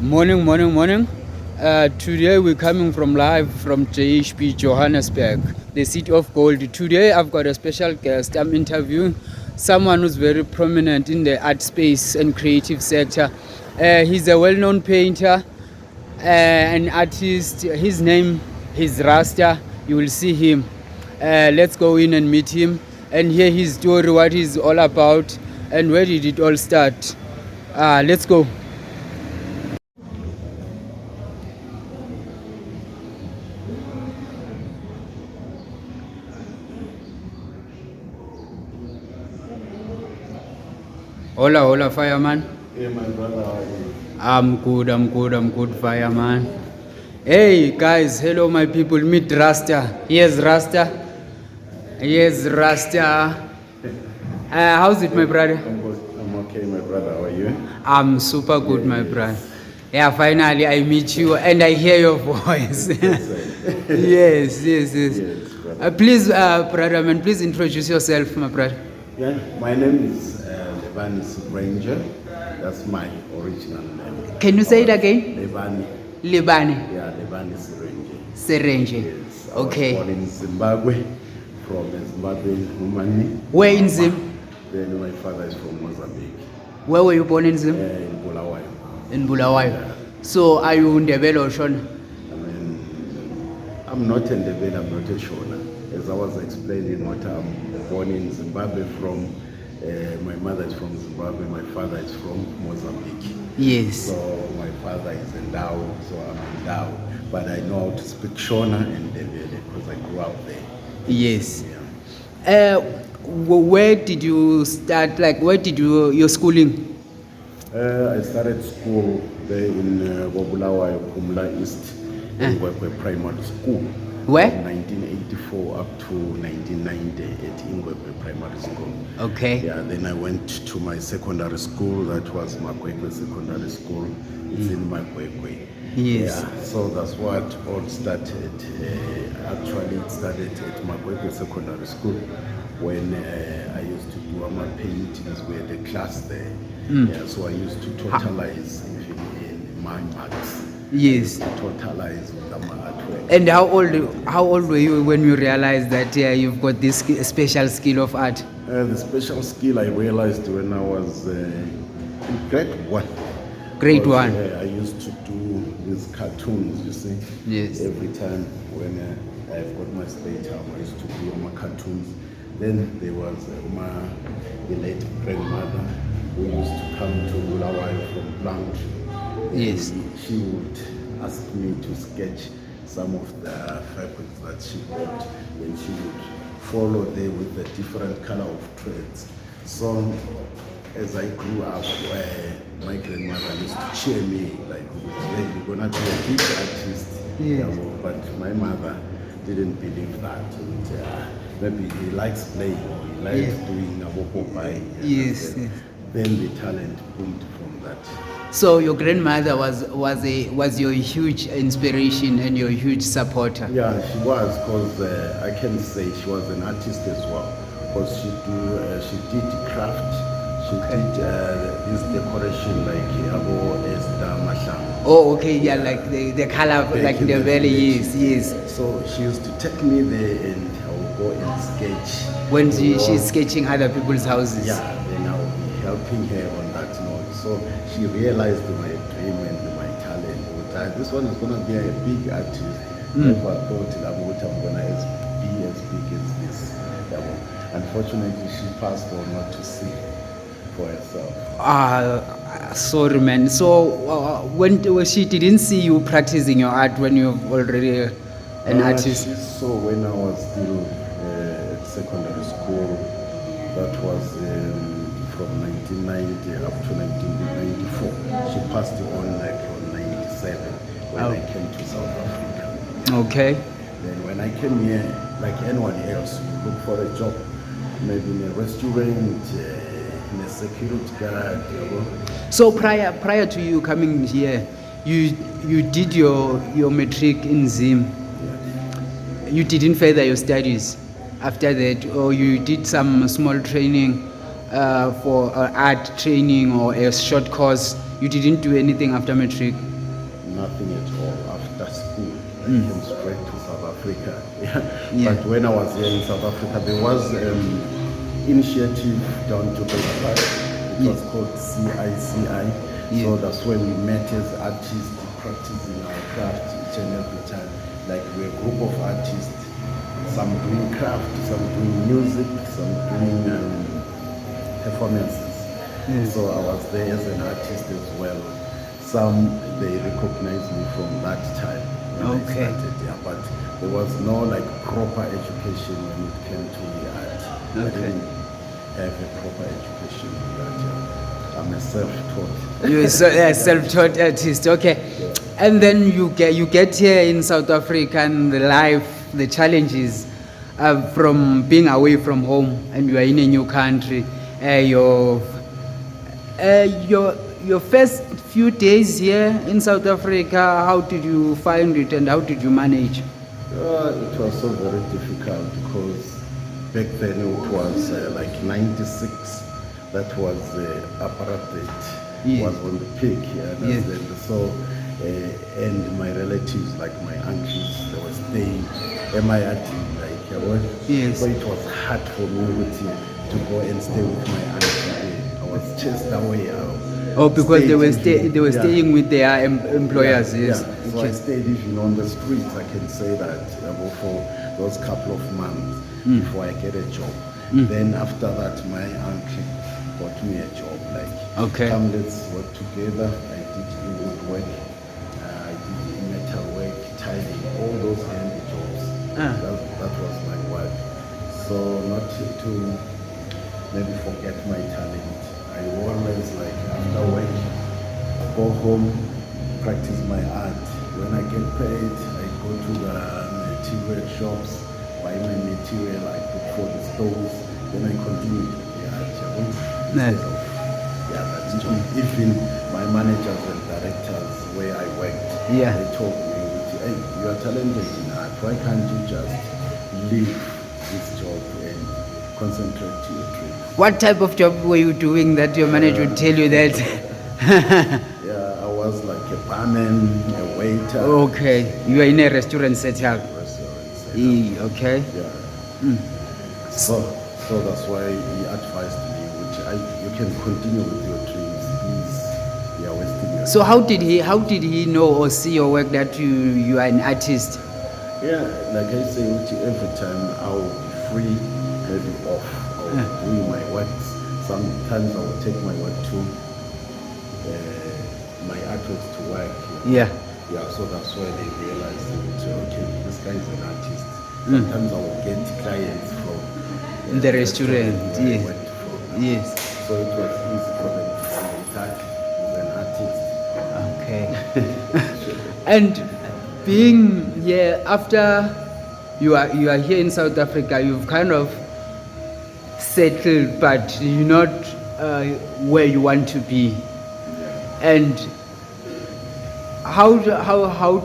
Morning, morning, morning. Today we're coming from live from JHP Johannesburg, the city of gold. Today I've got a special guest. I'm interviewing someone who's very prominent in the art space and creative sector. He's a well-known painter, an artist. His name is Rasta. You will see him. Let's go in and meet him and hear his story, what he's all about, and where did it all start. Let's go. Hola, hola, fireman. Hey, my brother, how are you? I'm good, fireman. Hey, guys, hello, my people. Meet Rasta. Here's Rasta. Here's Rasta. How's it, my brother? I'm okay, my brother. How are you? I'm super good, my brother. Yeah, finally, I meet you and I hear your voice. Yes, yes. Yes, brother. Please, brother, man, please introduce yourself, my brother. Yeah, my name is Levanis Ranger. That's my original name. Can you say it again? Levani. Libani. Yeah, Levanis Ranger. Serenje. Yes. Okay. I was born in Zimbabwe, from Zimbabwe, Humani. Where in Zim? Then my father is from Mozambique, Where were you born in Zim? in Bulawayo. In Bulawayo. Yeah. So are you Ndebele or Shona? I mean, I'm not a Ndebele, I'm not a Shona. As I was explaining, what I'm born in Zimbabwe from, my mother is from Zimbabwe, my father is from Mozambique. Yes. So my father is in Ndau, so I'm in Ndau. But I know how to speak Shona and Ndebele because I grew up there. Yes. Yeah. Where did you start? Like, where did you your schooling? I started school there in Bulawayo, Kumla East, in Ingwekwe Primary School. Where? From 1984 up to 1990 at Ingwekwe Primary School. Okay. Yeah, then I went to my secondary school. That was Makwekwe Secondary School. It's in Makwekwe. Yes. Yeah, so that's what all started. Actually, it started at Makwekwe Secondary School when I used to do my paintings. We had a class there. Yeah, so I used to totalize even in my marks. Yes. Totalize with my artwork. And how old were you when you realized that you've got this special skill of art? The special skill I realized when I was in grade 1. Grade Because, 1. I used to do these cartoons, you see. Yes. Every time when I've got my spare time, I used to do my cartoons. Then there was my late grandmother who used to come to Bulawayo from Blanc. Yes. She would ask me to sketch some of the fabrics that she bought, and she would follow there with the different color of threads. So as I grew up, my grandmother used to cheer me, like, hey, you're gonna be a big artist. Yes. But my mother didn't believe that. And, maybe he likes playing, or he likes doing a Popeye. Yes, yes. Then the talent boomed from that. So your grandmother was your huge inspiration and your huge supporter. Yeah, she was, because I can say she was an artist as well, because she did craft. She did this decoration like Abo Esther Masham. Oh, okay, yeah, like the color, like the belly, yes. So she used to take me there and I would go and sketch. When she's sketching other people's houses. Yeah, then I would be helping her on that note. So she realized my dream and my talent. This one is going to be a big artist. Never thought I'm going to be as big as this. Unfortunately, she passed on not to see for herself. Sorry, man. So when she didn't see you practicing your art when you're already an artist? She saw when I was still at secondary school. That was from 1990 up to 1994. She passed on like on 97 when I came to South Africa. Okay. Then when I came here, like anyone else, you look for a job, maybe in a restaurant, in a security guard. So prior to you coming here, you did your matric in Zim. Yeah. You didn't further your studies after that, or you did some small training for art training or a short course You didn't do anything after matric? Nothing at all after school. I came straight to South Africa. Yeah. But when I was here in South Africa, there was initiative down to It was called CICI. Yeah. So that's when we met as artists, practicing our craft each and every time. Like we're a group of artists, some doing craft, some doing music, some doing performances. So I was there as an artist as well. Some, they recognized me from that time when Okay. I started, yeah, but there was no like proper education when it came to the art. I Okay. didn't have a proper education in that, yeah. I'm a self-taught. You're a self-taught artist, okay. And then you get here in South Africa, and the life, the challenges from being away from home, and you are in a new country. Your first few days here in South Africa, how did you find it and how did you manage? It was so very difficult because back then it was like 96. That was apartheid. Yeah. Was on the peak. Yeah, Yeah. So, and my relatives, like my uncles, they were staying Yes. So it was hard for me to go and stay with my uncle. I was chased away. Oh, because they were Yeah. staying with their employers. Yeah, Yes. yeah. So I Okay. stayed even on the streets. I can say that for those couple of months before I get a job. Then after that, my uncle got me a job. Like, Okay. come, let's work together. I did woodwork, I did metal work, tiling, all those handy jobs. That was my work. So not to maybe forget my talent. I always like after work, go home, practice my art. When I get paid, I go to the material shops, buy my material, I put for the stoves, then I continue to the art. Nice. Yeah, that's true. Even my managers and directors where I worked, Yeah. they told me, hey, you are talented in art. Why can't you just leave this job and concentrate to your dream? What type of job were you doing that your manager would tell you that? Yeah, I was like a barman, a waiter. Okay, you are in a restaurant setup. Restaurant. Okay. Yeah. So that's why he advised me, you can continue with your dreams. Please, you are wasting your So time. how did he know or see your work that you are an artist? Yeah, like I say, every time I will be free, maybe off, I will be doing my work. Sometimes I will take my work to my artworks to work. Yeah. Yeah, so that's why they realized that, okay, this guy is an artist. Sometimes I will get clients from The restaurant, where I yes. worked from. Yes. So it was easy for them to see that he's an artist. Okay. And being here after you are here in South Africa, you've kind of settled, but you're not where you want to be. And how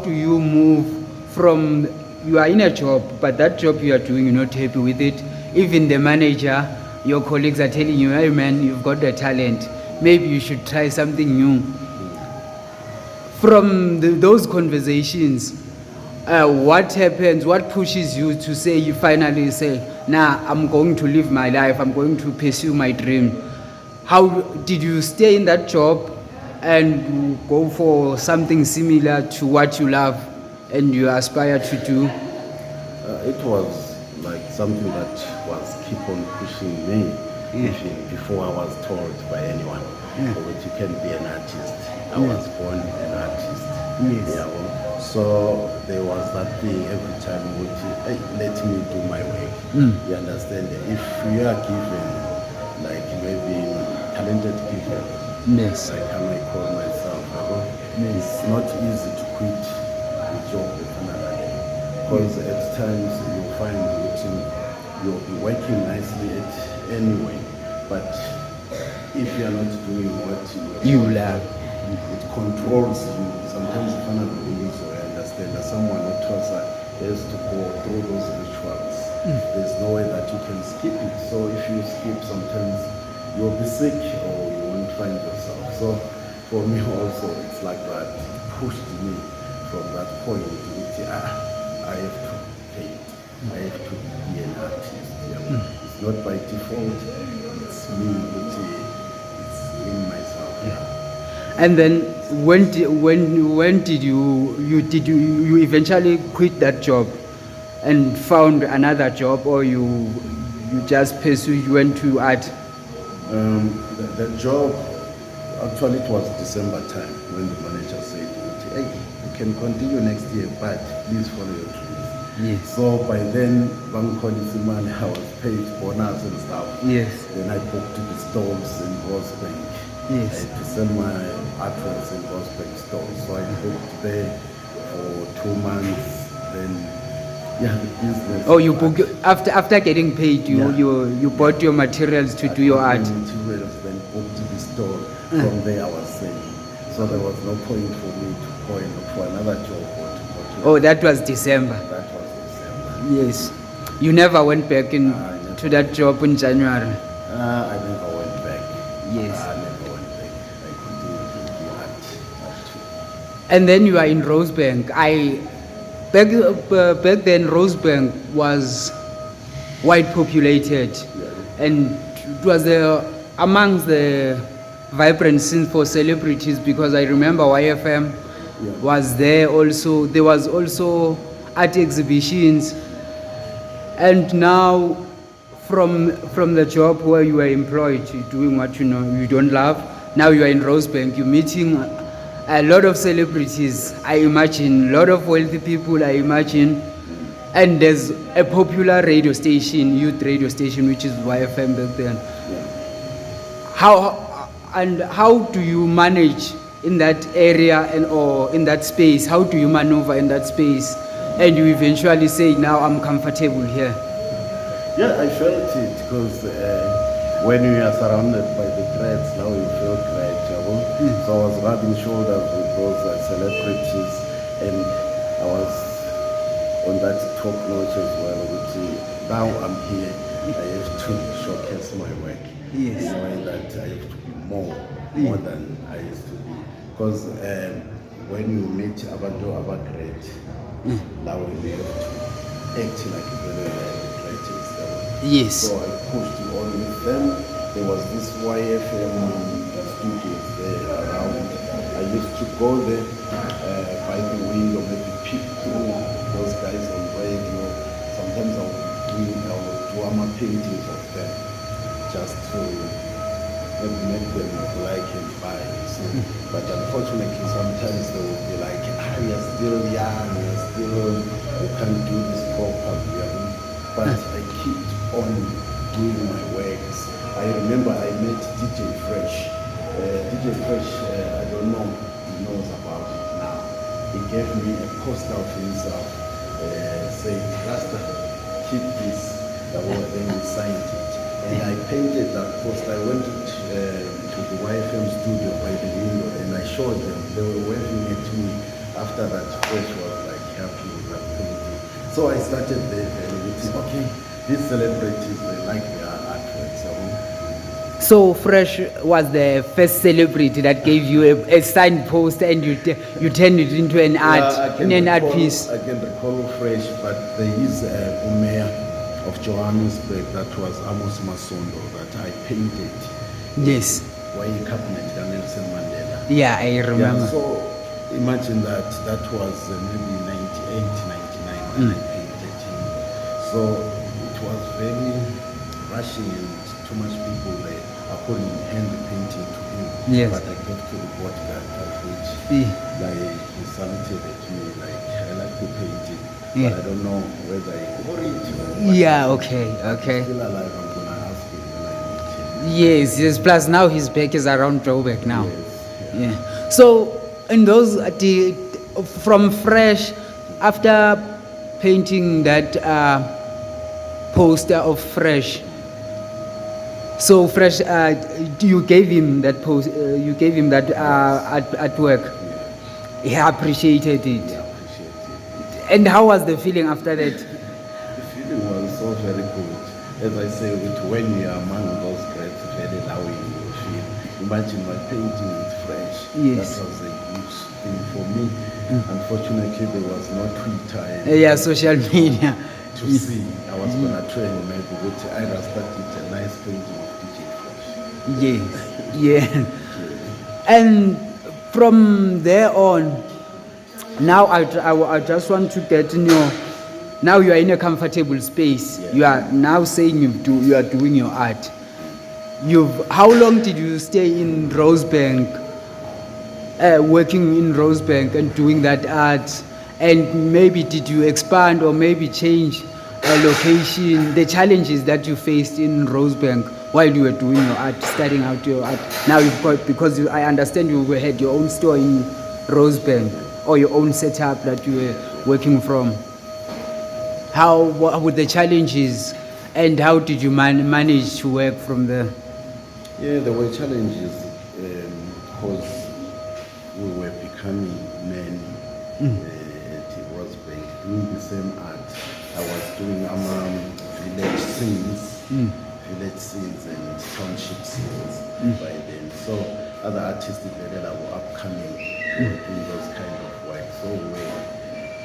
do you move from, you are in a job, but that job you are doing, you're not happy with it. Even the manager, your colleagues are telling you, hey man, you've got the talent, maybe you should try something new. From those conversations, what happens, what pushes you to say, you finally say, nah, I'm going to live my life, I'm going to pursue my dream? How did you stay in that job and go for something similar to what you love and you aspire to do? It was like something that was keep on pushing me, even before I was told by anyone that you can be an artist. I was born an artist. Yes. Yeah, well, so there was that thing every time which, hey, let me do my work. You understand? If you are given, like maybe talented people, Yes. like how I call myself, it's not easy to quit the job with another day. Because at times you find that you'll be working nicely anyway, but if you are not doing what You love. it controls you. Sometimes you find out so I understand that someone who tells us has to go through those rituals. There's no way that you can skip it. So if you skip, sometimes you'll be sick or you won't find yourself. So it for me also, it's like that. It pushed me from that point. I have to paint. I have to be an artist. Yeah. It's not by default. It's me. It's in myself. Yeah. And then when did you eventually quit that job and found another job, or you just pursued, you went to art? The job, actually it was December time when the manager said, hey, you can continue next year, but please follow your dreams. Yes. So by then, Bank Simani, I was paid bonus and stuff. Yes. Then I booked the stalls in Rosebank. Yes. I had to sell my artworks in Rosebank stores. So I booked there for 2 months. Then, yeah, the business. Oh, you booked after getting paid. You bought your materials to do your art. Materials, then booked the store. From there, I was selling. So there was no point for me to go and look for another job or to go to. Oh, that was December. That was December. Yes. You never went back to that job in January. I never went back. Yes. I never went back. I continued to do art. And then you are in Rosebank. Back then Rosebank was white populated, and it was amongst the vibrant scene for celebrities, because I remember YFM was there also. There was also art exhibitions. And now from the job where you were employed, doing what you don't love, now you are in Rosebank, you're meeting a lot of celebrities, I imagine, a lot of wealthy people, I imagine. And there's a popular radio station, youth radio station, which is YFM back then. How do you manage in that area or in that space? How do you maneuver in that space? And you eventually say, now I'm comfortable here. Yeah, I felt it because when you are surrounded by the threats, now you feel great. So I was rubbing shoulders with those celebrities, and I was on that top notch as well. Which now I'm here, I have to showcase my work. Yes. In a way that I have to be more than I used to be. Because when you meet Abantu Abagret, now we have to act like a very greatest. Yes. So I pushed on with them. There was this YFM studios there around. I used to go there by the window, maybe peep through those guys on radio. Sometimes I would do my paintings of them, just to make them like and buy. So, but unfortunately, sometimes they will be like, you're still young, you can't do this properly. But I keep on doing my works. I remember I met DJ Fresh. DJ Fresh, I don't know if he knows about it now. He gave me a poster of himself, saying, Rasta, keep this. Then he signed it. And I painted that poster. I went to the YFM studio by the window and I showed them. They were waving at me. After that, Fresh was like happy with that painting. So I started there and okay, these celebrities, they like their artwork. So Fresh was the first celebrity that gave you a signed poster, and you turned it into an art piece. I can recall Fresh, but there is a mayor of Johannesburg that was Amos Masondo that I painted. Yes. Why he cabinet Nelson Mandela. Yeah, I remember. Yeah, so imagine that was maybe 98, 99 when I painted him. So it was very rushing and too much people there. I couldn't hand the painting to him. Yes. But I gave to the bodyguard, of which like he saluted at me like, I like the painting. But I don't know whether he got it. Yeah, okay. Still alive, I'm gonna ask him when I meet him. Yes. Plus now his back is around Joburg now. Yes, yeah. So in those from Fresh, after painting that poster of Fresh, so Fresh, you gave him that post. You gave him that artwork. Yeah. He appreciated it. Yeah, appreciate it. And how was the feeling after that? The feeling was so very good. As I say, when you are among those greats, very allowing you feel. Imagine my painting with Fresh. Yes. That was a huge thing for me. Unfortunately, there was no Twitter Yeah, social media. to see. I was gonna try and maybe go to I started a nice painting of DJ Fresh. Yes. Yeah. And from there on, now I just want to get in your. Now you are in a comfortable space. Yeah. You are now saying you are doing your art. How long did you stay in Rosebank, working in Rosebank and doing that art? And maybe did you expand or maybe change a location? The challenges that you faced in Rosebank while you were doing your art, starting out your art. Now you've got, because I understand you had your own store in Rosebank or your own setup that you were working from. What were the challenges and how did you manage to work from there? Yeah, there were challenges because we were becoming men at Rosebank doing the same art. I was doing village scenes and township scenes by then. So other artists that were upcoming were doing those kind of work. So we were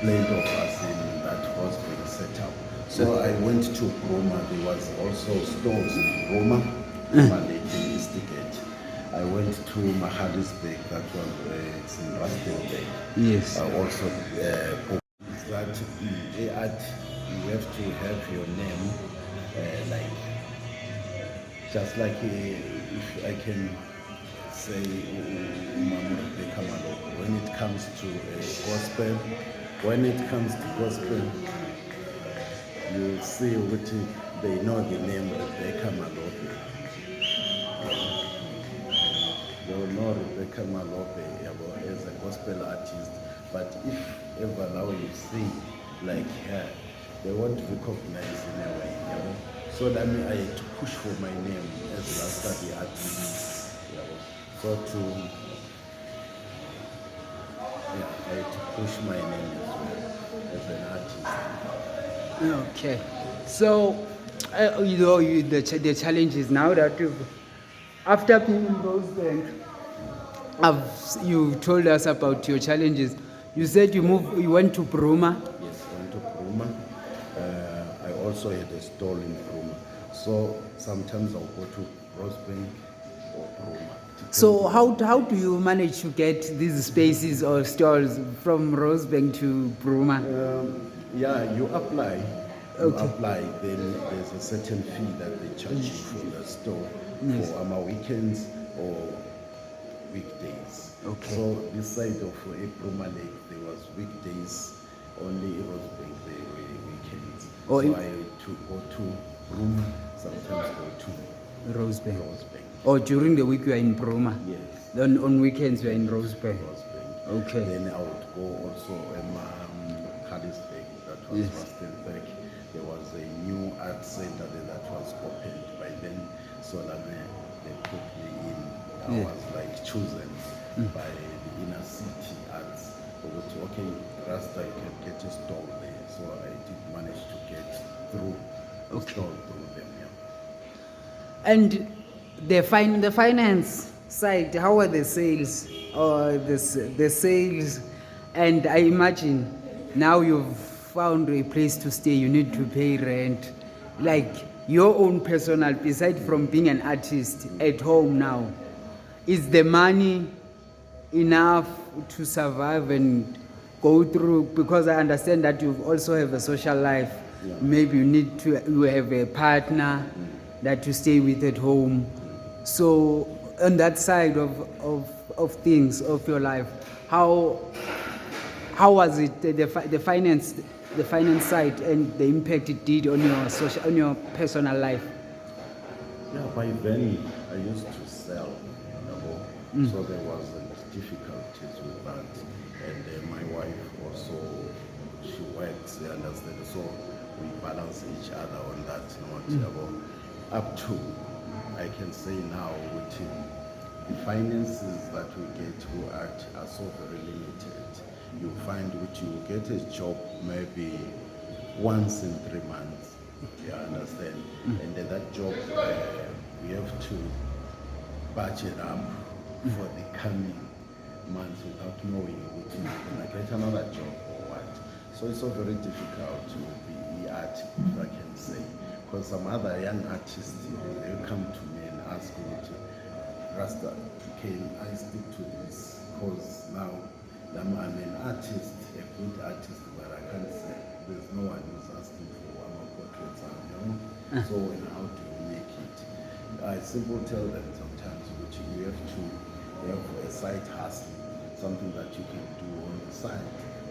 played of us in that Rosebank setup. So I went to Roma. There was also stores in Roma. I went to Mahalisburg, that was it's in Rustenburg. Yes. I also that art you have to have your name like just like if I can say when it comes to gospel, you see what they know the name Rebecca Malope. They will know Rebecca Malope as a gospel artist. But if ever now you see like her, they won't recognize in a way. So that means I had to push for my name as Rasta De Artist. So I had to push my name as well as an artist. Okay. So, the challenge is now that after being in Rosebank, you told us about your challenges. You said you went to Bruma. Yes, I went to Bruma. I also had a stall in Bruma. So sometimes I'll go to Rosebank or Bruma. So how do you manage to get these spaces or stalls from Rosebank to Bruma? You apply. Okay. Apply, then there's a certain fee that they charge you for the store for weekends or weekdays. Okay. So this side of Bruma Lake, there was weekdays, only Rosebank there were weekends. Oh, so I had to go to Bruma, sometimes go to Rosebank. Rosebank. Or during the week you are in Bruma? Yes. Then on weekends you are in Rosebank? Rosebank. Okay. Then I would go also Harrisburg, that was Rustenburg. There was a new art center that was opened by then. So that they put me in. I was like chosen by the inner city arts. Okay, Rasta, you can get a stall there. So I did manage to get through the stall through them. Yeah. And the finance side, how are the sales or the sales? And I imagine now you've found a place to stay, you need to pay rent. Like your own personal, beside from being an artist at home now, is the money enough to survive and go through? Because I understand that you also have a social life. Yeah. Maybe you have a partner that you stay with at home. So on that side of things of your life, how was it the finance side and the impact it did on your personal life? Yeah, by then I used to sell, so there wasn't difficulties with that. And my wife also, she works, you understand, so we balance each other on that note. Up to, I can say now, with the finances that we get through art are so very limited. You find which you get a job maybe once in 3 months, you understand? And then that job, we have to budget up for the coming months without knowing which is going to get another job or what. So it's so very difficult to be art, if I can say. Because some other young artists, they come to me and ask me to, Rasta, can I stick to this? Because now I'm an artist, a good artist, but I can't say there's no one who's asking for our portraits, you know? So how do you make it? I simply tell them sometimes, which you have to have a side hustle, something that you can do on the side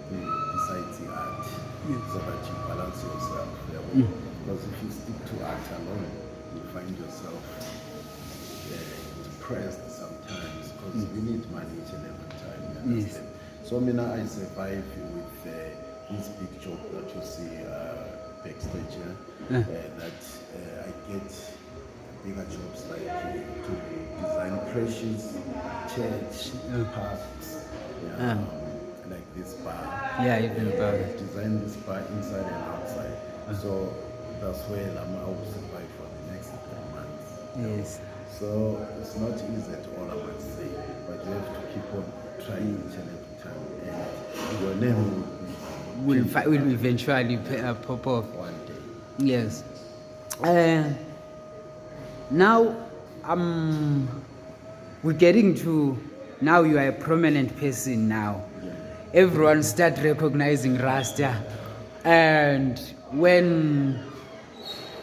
besides the art, so that you balance yourself. Because if you stick to art alone, you find yourself depressed sometimes, because we need money each and every time. You understand? So now I survive with this big job that you see backstage here, that I get bigger jobs like to design creches, church, parks, like this bar. Yeah, even bar. Design this bar inside and outside. So that's where I will survive for the next 3 months. Yes. So it's not easy at all, I must say, but you have to keep on trying each and every time, and your name will eventually pop off one day. Yes. Now we're getting to, now you are a prominent person now. Everyone start recognizing Rasta, and when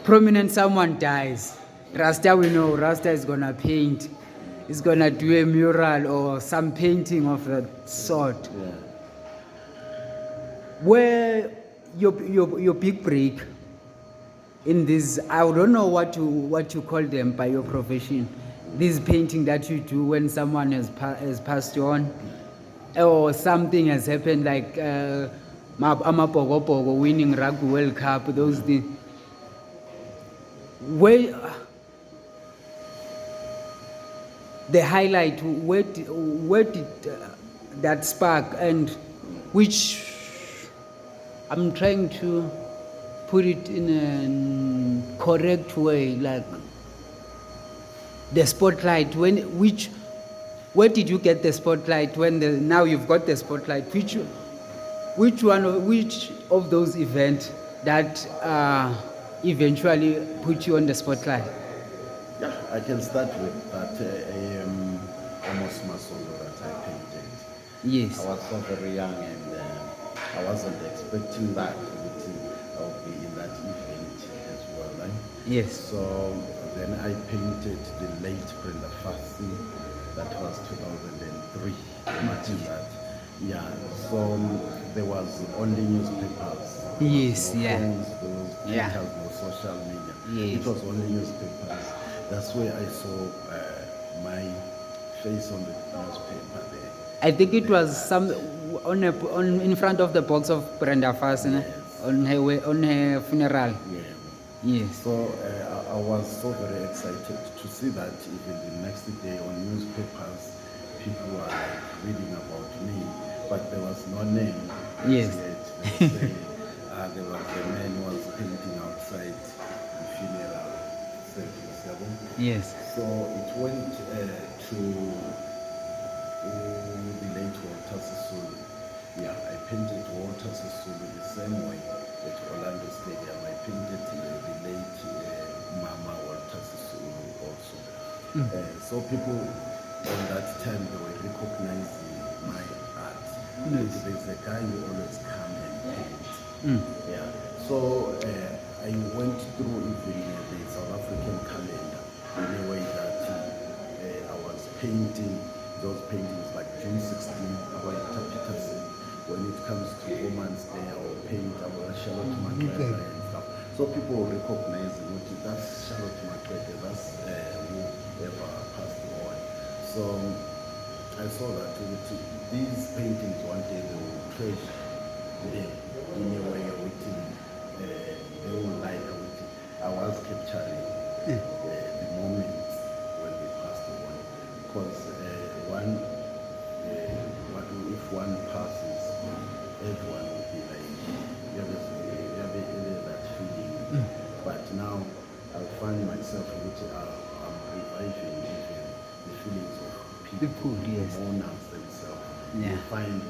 prominent someone dies, Rasta, we know Rasta is gonna paint, is gonna do a mural or some painting of that sort. Where your big break in this, I don't know what you call them by your profession, this painting that you do when someone has passed on, or something has happened, like Amapogopogo winning Rugby World Cup, those things. Where the highlight, where did that spark, and which, I'm trying to put it in a correct way, like the spotlight, where did you get the spotlight when now you've got the spotlight, which of those events that eventually put you on the spotlight? Yeah, I can start with that Amos Masolo that I painted. Yes. I was so very young, and I wasn't expecting that I would be in that event as well, right? Yes. So then I painted the late Brenda Fassi. That was 2003. Imagine that. Yeah. So there was only newspapers. Yes. No Yeah. phones, no social media. Yes. It was only newspapers. That's where I saw my face on the newspaper there. I think it was some on in front of the box of Brenda Fassi, Yes. on her funeral. Yeah. Yes. So I was so very excited to see that even the next day on newspapers, people were like reading about me, but there was no name. Yes. Yet. They say, there was a man who was painting outside the funeral service. Yes. So it went to the late Walter Sisulu. Yeah, I painted Walter Sisulu the same way at Orlando Stadium. I painted the late Mama Walter Sisulu also. So people on that time, they were recognizing my art. Yes. There's a guy who always come and paint. Yeah. So I went through even the South African calendar in a way that I was painting those paintings like June 16, about Peterson. When it comes to Women's Day, I will paint about Charlotte McGregor and stuff. So people will recognize that's Charlotte McGregor, that's whoever passed on. So I saw that with these paintings one day they will treasure them in a way they will like it. I was capturing the moment when they passed on, because if one passes, everyone will be like, you have that feeling. But now I find myself I'm reviving even the feelings of people, yes. mourners themselves. Yeah. you find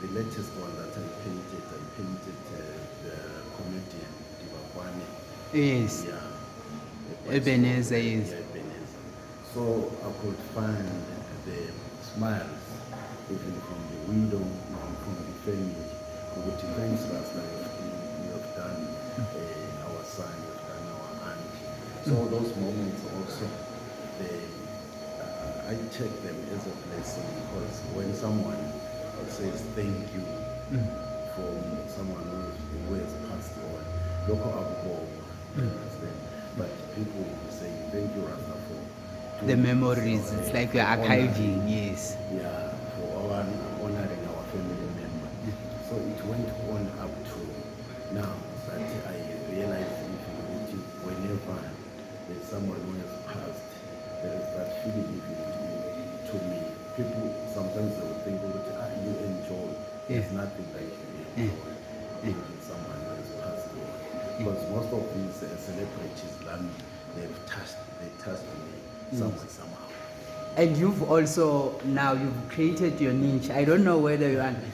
the latest one that I painted the comedian Divakwane. Yes. Yeah. Ebenezer, yes. Yeah, Ebenezer. So I could find the smiles even from the widow and from the family. Which thanks Rasta, you have done our son, you have done our aunt. So those moments also, they, I take them as a blessing because when someone says thank you from someone who has passed on, local above, understand? But people will be saying thank you, Rasta, for The doing memories, this, it's like for you're archiving, honoring, yes. yeah, for honoring our family member. So it went on up to now that I realized even whenever there's someone who has passed, there is that feeling even to me. People sometimes they will think, oh, you enjoy. There's nothing like you enjoy thinking someone who has passed away. Because most of these celebrities, they touched me somewhere, somehow. And you've also now you've created your niche. I don't know whether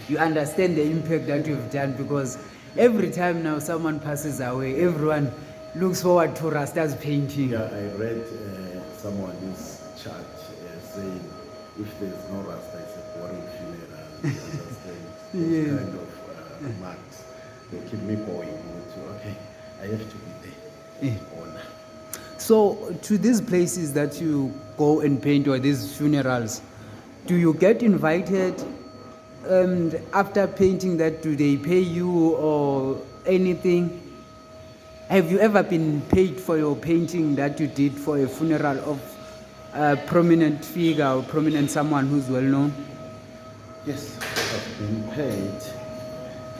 you understand the impact that you've done, because every time now someone passes away, everyone looks forward to Rasta's painting. Yeah, I read someone's chat saying if there's no Rasta, it's a boring funeral. You understand? Those kind of remarks, they keep me going. Okay, I have to be there. Honor. So to these places that you go and paint, or these funerals, do you get invited? And after painting that, do they pay you or anything? Have you ever been paid for your painting that you did for a funeral of a prominent figure or prominent someone who's well known? Yes, I've been paid.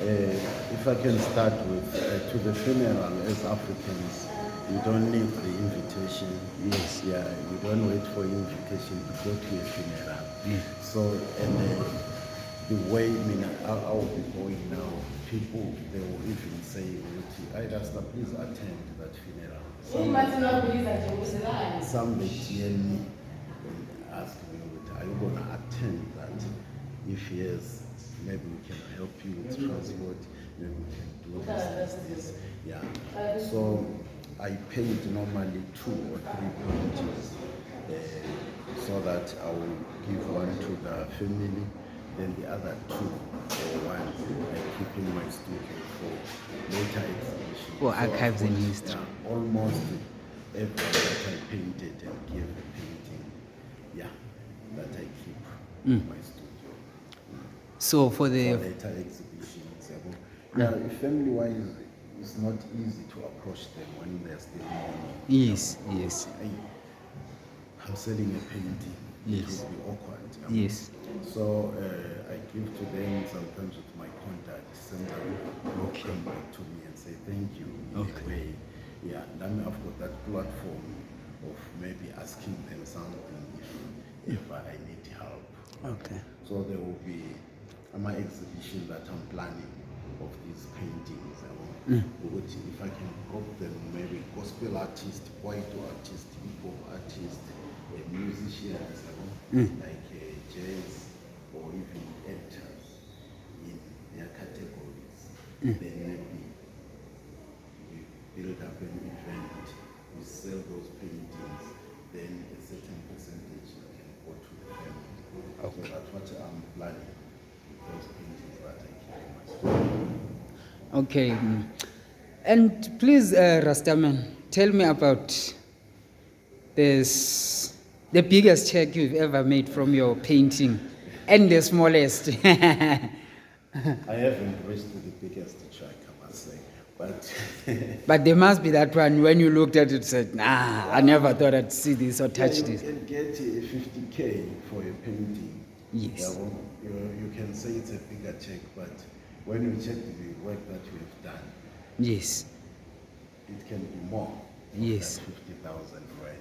If I can start with to the funeral, as Africans, we don't need the invitation. Yes. Yeah, we don't wait for invitation to go to a funeral. So, and the way I will be going now, people, they will even say, I just please attend that funeral. Some they tell me and ask me, are you going to attend that? If yes, maybe we can help you with transport, maybe we can do this. Yeah. So I paid normally 2 or 3 paintings so that I will give one to the family, then the other 2 or 1 I keep in my studio for later exhibition. For So archives I've and got, history. almost everything that I painted and gave a painting, that I keep in my studio. So for the For later exhibitions. Family-wise, it's not easy to approach them when they're still mourning. yes, yes, I'm selling a painting. Yes. It will be awkward. yes. So I give to them sometimes with my contact. Somebody will come back to me and say thank you in a way. Yeah, then I've got that platform of maybe asking them something if I need help. Okay. So there will be my exhibition that I'm planning of these paintings. Which if I can group them, maybe gospel artist, white artist, hip hop artist, musicians, like jazz, or even actors in their categories. Then maybe we build up an event, we sell those paintings, then a certain percentage can go to the family. So that's what I'm planning with those paintings that I keep in my studio. Okay. And please, Rastaman, tell me about the biggest check you've ever made from your painting, and the smallest. I haven't reached the biggest track, I must say, but But there must be that one when you looked at it, said, nah, I never thought I'd see this or touch you this. can get 50K for a painting. Yes. You can say it's a bigger check, but when you check the work that you have done, Yes. it can be more Yes. than 50,000 rand.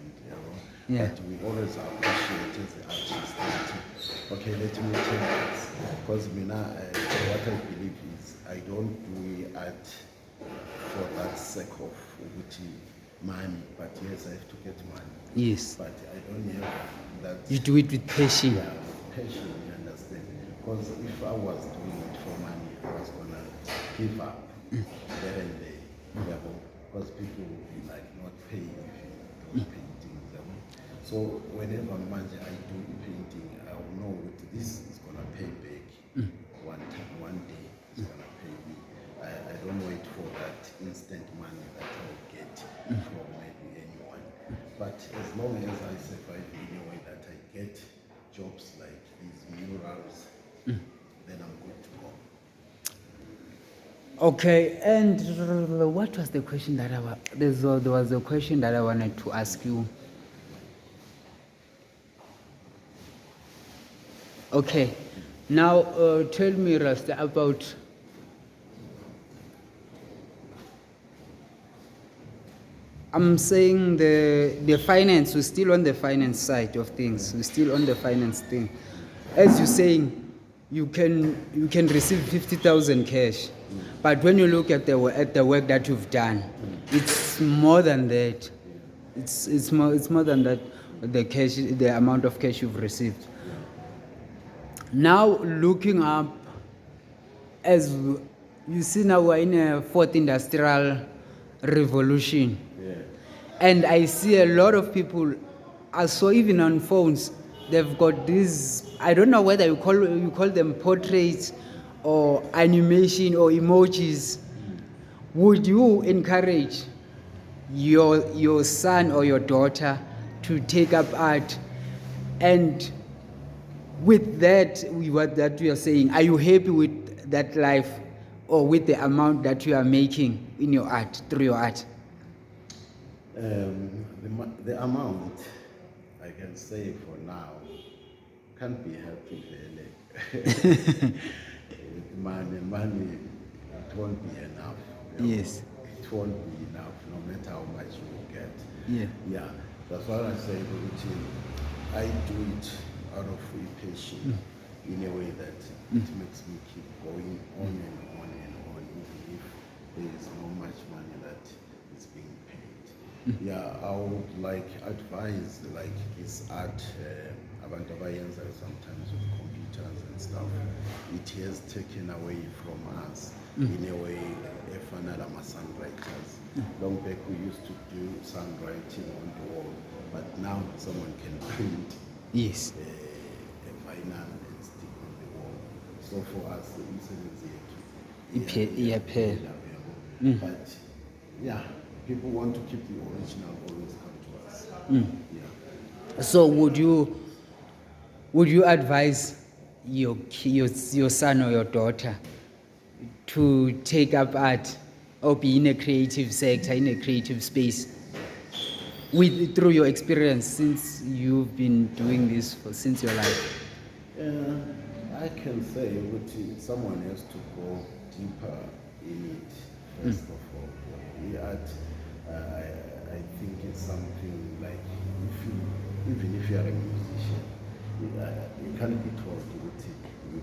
Yeah. But we always appreciate as the artist that, okay, let me take this. Because what I believe is I don't do art for that sake of money, but yes, I have to get money. Yes. But I don't have that. You do it with passion. Yeah, with passion, you Because if I was doing it for money, I was gonna give up there and there. Because people will be like not paying if you do paintings. So whenever much I do painting, I will know that this is gonna pay back one time, one day it's gonna pay me. I don't wait for that instant money that I'll get from maybe anyone. But as long as I survive in a way that I get jobs like these murals, then I'm good to go. Okay, and what was the question that there was a question that I wanted to ask you. Okay, now tell me, Rasta, about I'm saying the finance. We're still on the finance side of things. We're still on the finance thing. As you're saying, you can receive 50,000 cash, but when you look at the work that you've done, it's more than that. It's more than that. The amount of cash you've received. Now looking up, as you see now we're in a fourth industrial revolution. Yeah. And I see a lot of people, I saw even on phones, they've got these, I don't know whether you call them portraits or animation or emojis. Would you encourage your son or your daughter to take up art? And with that, what that we are saying, are you happy with that life or with the amount that you are making in your art, through your art? The amount, I can say for now, can't be happy really. With money, it won't be enough. Yes. It won't be enough, no matter how much you get. Yeah. Yeah, that's why I say, I do it out of passion in a way that it makes me keep going on and on and on, even if there is no much money that is being paid. Yeah, I would like advise like this art, abantu abayenza sometimes with computers and stuff. It has taken away from us in a way. Efana lama songwriters. Long back we used to do songwriting on the wall, but now someone can print Yes. a vinyl and stick on the wall. So for us, the incidents But yeah, people want to keep the original, always come to us. Yeah. So would you advise your son or your daughter to take up art or be in a creative sector, in a creative space, through your experience, since you've been doing this since your life? I can say someone has to go deeper in it, first of all. The art, I think it's something like, even if you are a musician, you can't be told you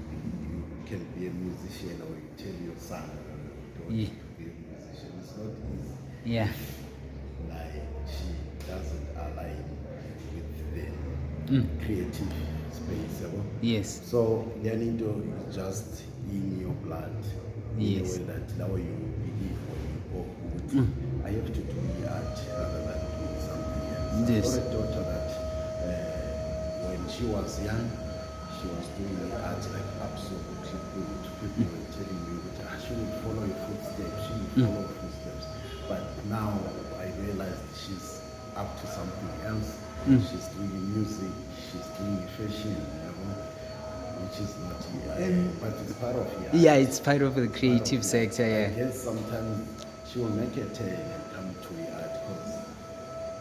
can be a musician, or you tell your son or your daughter to be a musician. It's not easy. Yeah. Like, she doesn't align with the creative space. Yes. So Leonido is just in your blood. Yes. In a way that now you believe when you go good. I have to do the art rather than doing something else. Yes. I've got a daughter that when she was young, she was doing the art like absolutely good. People were telling me that she would follow your footsteps, she would follow your footsteps. But now I realized she's up to something else. She's doing music, she's doing fashion, which is not but it's part of art. Yeah, it's part of the creative sector. I Yeah. guess sometimes she will make a turn and come to the art because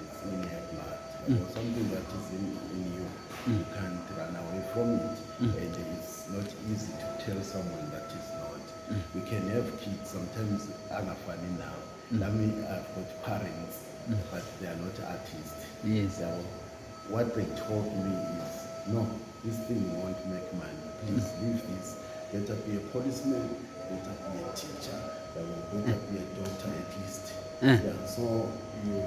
it's in her blood. Or something that is in you, you can't run away from it. And it's not easy to tell someone that is not. We can have kids sometimes funny now. I mean, I've got parents, but they are not artists. Yes. So what they told me is, no, this thing won't make money. Please leave this. Better be a policeman, better be a teacher, better be a doctor at least. Yeah, so you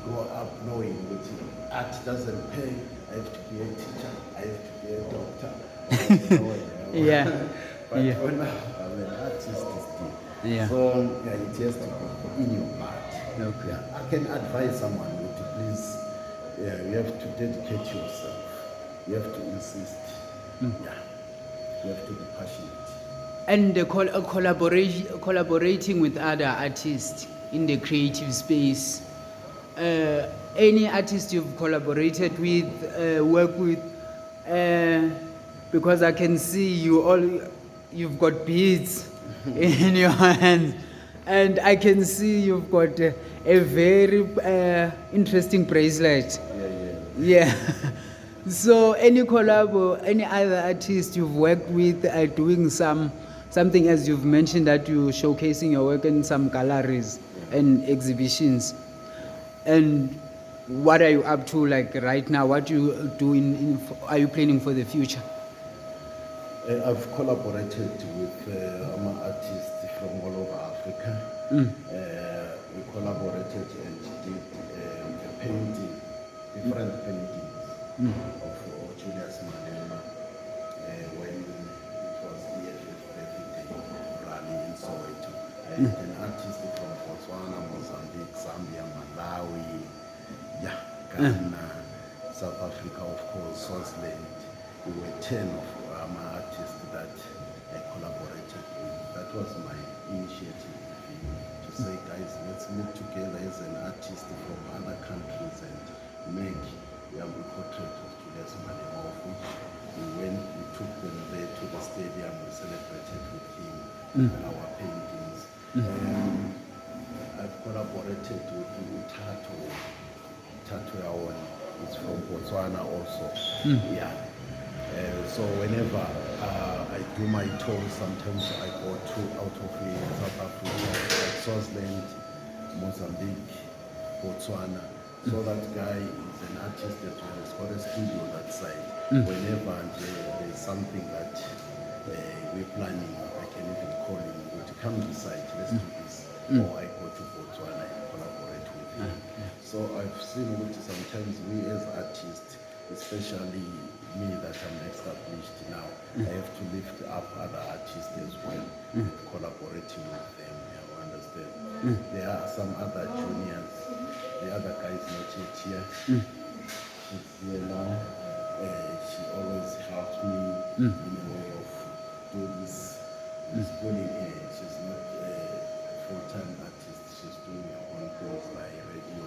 grow up knowing that art doesn't pay. I have to be a teacher, I have to be a doctor, Yeah. But Yeah. for now, I'm an artist still. Yeah. So yeah, it has to be in your blood. Okay. Yeah, I can advise someone to please, yeah, you have to dedicate yourself. You have to insist. Yeah, you have to be passionate. And the collaborating with other artists in the creative space. Any artist you've collaborated with, work with, because I can see you've got beads in your hands, and I can see you've got a very interesting bracelet. Yeah. Yeah. So any collab or any other artist you've worked with doing something, as you've mentioned, that you're showcasing your work in some galleries and exhibitions. And what are you up to like right now? What you do are you planning for the future? I've collaborated with artists from all over Africa. We collaborated and did a painting, different paintings of Julius Malema when it was the 5th birthday rally in Soweto. And an artist from Botswana, Mozambique, Zambia, Malawi, yeah, Ghana, South Africa, of course, Swaziland. We were 10 of my artists that I collaborated with. That was my initiative to say, guys, let's meet together as an artist from other countries and make a portrait of Julius Malema, of which we took them there to the stadium, we celebrated with him, our paintings. I've collaborated with Tato Yawan. It's from Botswana also. Yeah. So whenever I do my tours, sometimes I go out of South Africa, like Swaziland, Mozambique, Botswana. So that guy is an artist that has got a studio that side. Whenever there's something that we're planning, I can even call him, go to come to site, let's do this. Or I go to Botswana and collaborate with him. So I've seen which sometimes we as artists, especially me that I'm established now, I have to lift up other artists as well, collaborating with them. You understand? There are some other juniors, the other guy is not yet here. She's here now. She always helps me in a way of doing this. Schooling here. She's not a full-time artist. She's doing her own things like radio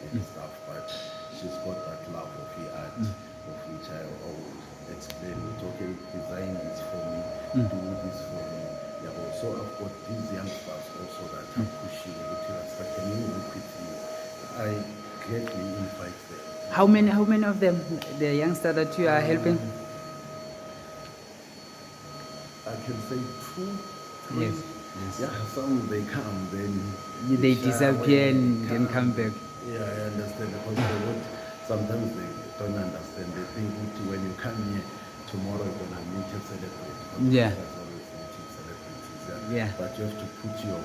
and stuff, but she's got that love of the art, of which I always explain. Okay, design this for me, do this for me. Yeah, also I've got these youngsters also that are pushing with Rasta. Can you work with me? I greatly invite them. How many of them, the youngster that you are helping? I can say two, three. Yes. Yeah, some they come, then They shy disappear away, and then come back. Yeah, I understand, because they would, sometimes they don't understand. They think when you come here tomorrow you're gonna meet a celebrity. Yeah. That's always meeting celebrities. Yeah. But you have to put your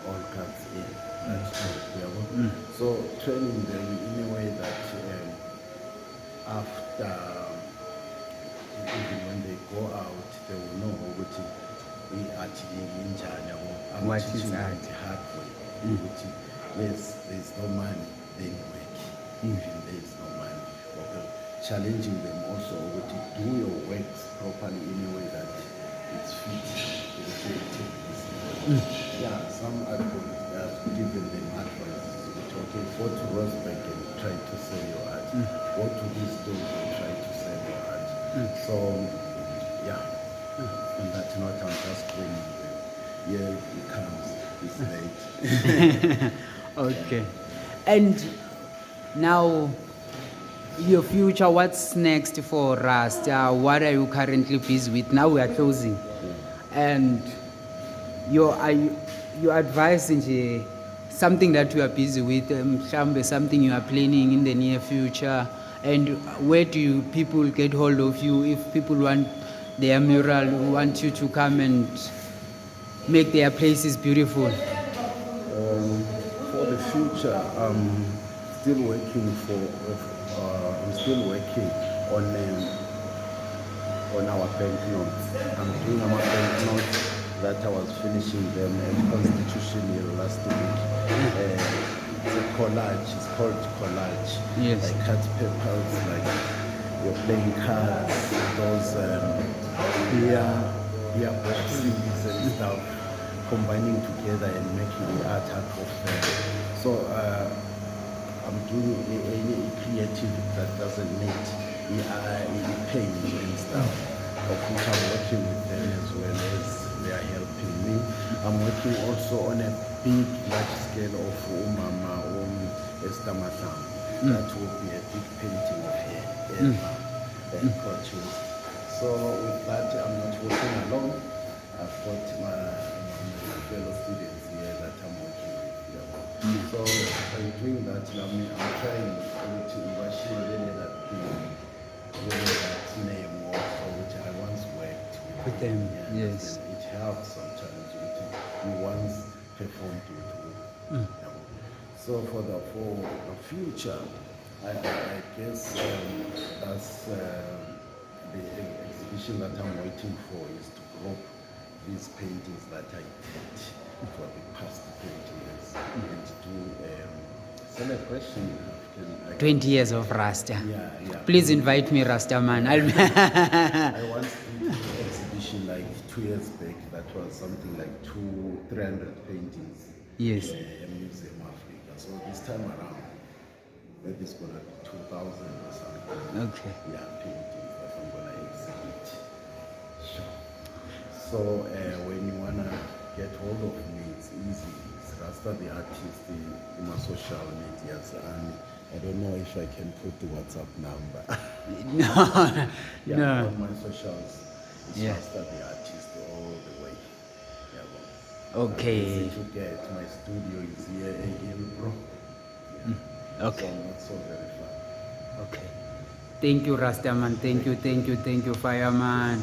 all cards in. So training them in a way that after, even when they go out, they will know which we are in China. I'm What teaching is them art? the hard way. Which yes, there's no money, then work. Even there's no money. Okay. Challenging them also to do your works properly in a way that it's fit to the creativity. Yeah, some are giving them advice. Okay, go to Rosberg and try to sell your art. Go to this store and try to sell your art. So, yeah, on that note, I'm just going here it comes, it's late. Okay. And now, your future, what's next for Rasta? What are you currently busy with? Now we are closing. And your advising something that you are busy with, something you are planning in the near future, and where do people get hold of you if people want their mural, want you to come and make their places beautiful? For the future, I'm still working on on our banknotes. I'm doing our banknotes that I was finishing them at Constitution Hill last week. It's a collage, it's called collage. Yes. I cut papers like you're playing cards, those beer boxes and stuff, combining together and making the art out of them. So I'm doing any creative that doesn't need paint and stuff, of which I'm working with them as well as they are helping me. I'm working also on a big, large scale of Umama Estamatlam. That will be a big painting of her produced. So with that, I'm not working alone. I've got my fellow students here that I'm working with. So by doing that, I'm trying to machine that name also, which I once worked With them, Yeah, yes. It helps sometimes. You once performed with. So for the future, I guess that's the exhibition that I'm waiting for is to group these paintings that I did for the past 20 years and do celebration. 20 years of Rasta. Yeah. Please invite me, Rasta man. I once did an exhibition like 2 years back that was something like 300 paintings. Yes. In Museum Africa. So this time around, maybe it's gonna be 2,000 or something. Okay. Yeah, paintings that I'm gonna exhibit. Sure. So when you wanna get hold of me, it's easy. It's Rasta The Artist in my social medias, and I don't know if I can put the WhatsApp number. No. No. On my socials, it's Yeah. Rasta The Artist all the way. Okay. Easy to get. My studio is here in Bro. Okay. So not so very far. Okay. Thank you, Rasta man. Thank you, fireman.